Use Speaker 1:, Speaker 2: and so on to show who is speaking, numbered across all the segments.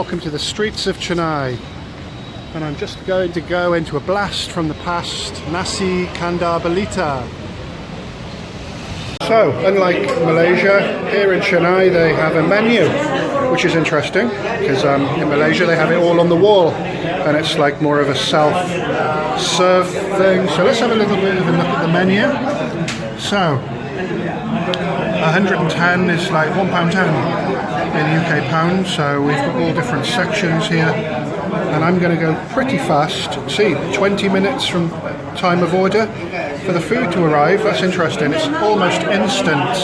Speaker 1: welcome to the streets of Chennai. And I'm just going to go into a blast from the past, Nasi Kandar Pelita. So, unlike Malaysia, here in Chennai they have a menu, which is interesting, because in Malaysia they have it all on the wall, and it's like more of a self-serve thing. So let's have a little bit of a look at the menu. So, 110 is like £1.10 in UK pounds, so we've got all different sections here, and I'm going to go pretty fast. See, 20 minutes from time of order for the food to arrive. That's interesting. It's almost instant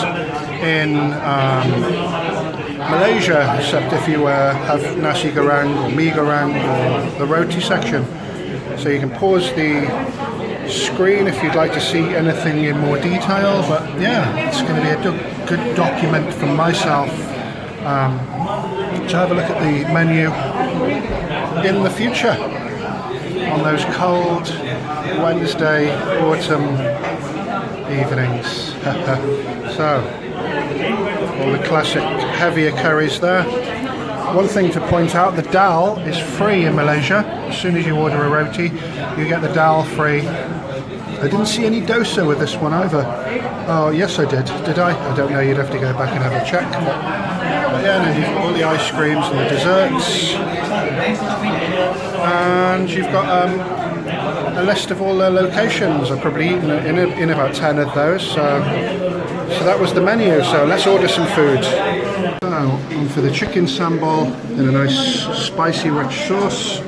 Speaker 1: in Malaysia, except if you have nasi goreng or mee goreng or the roti section. So you can pause the screen if you'd like to see anything in more detail, but yeah, it's going to be a good document for myself to have a look at the menu in the future on those cold Wednesday autumn evenings. So, all the classic heavier curries there. One thing to point out, the dal is free in Malaysia. As soon as you order a roti, you get the dal free. I didn't see any dosa with this one either. Oh, yes I did. Did I? I don't know, you'd have to go back and have a check. But yeah, and you've got all the ice creams and the desserts. And you've got a list of all their locations. I've probably eaten in about 10 of those. So that was the menu. So let's order some food. So, on for the chicken sambal in a nice spicy rich sauce.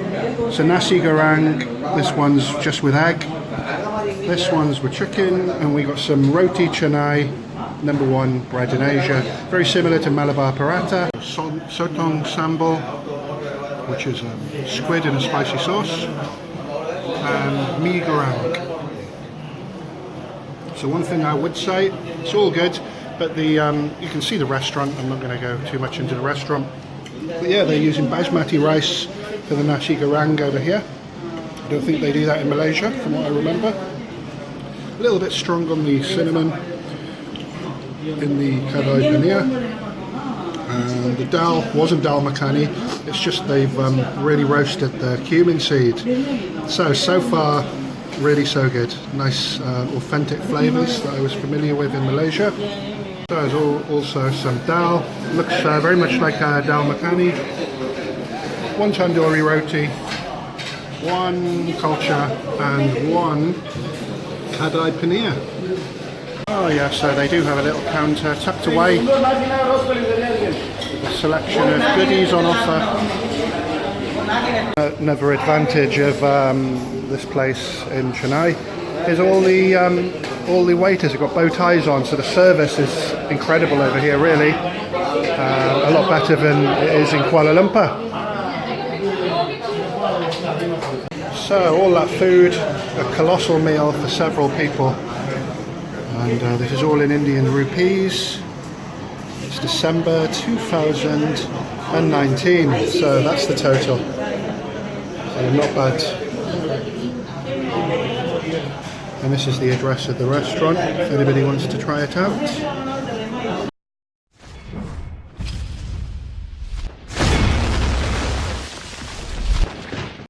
Speaker 1: So nasi goreng, this one's just with egg. This one's with chicken, and we got some roti Chennai, #1 bread in Asia. Very similar to Malabar paratha. Sotong sambal, which is squid in a spicy sauce. And mee goreng. So one thing I would say, it's all good, but the you can see the restaurant. I'm not going to go too much into the restaurant, but yeah, they're using basmati rice for the nasi goreng over here. I don't think they do that in Malaysia, from what I remember. A little bit strong on the cinnamon in the kadai paneer. And the dal wasn't dal makhani, it's just they've really roasted the cumin seed. So far, really so good. Nice authentic flavours that I was familiar with in Malaysia. There's also some dal. Looks very much like dal makhani. One tandoori roti, one kulcha, and one kadai paneer. Oh yeah, so they do have a little counter tucked away. A selection of goodies on offer. Another advantage of this place in Chennai is all the waiters have got bow ties on, so the service is incredible over here, really. A lot better than it is in Kuala Lumpur. So all that food, a colossal meal for several people, and this is all in Indian rupees. It's December 2019, so that's the total. So not bad. And this is the address of the restaurant if anybody wants to try it out.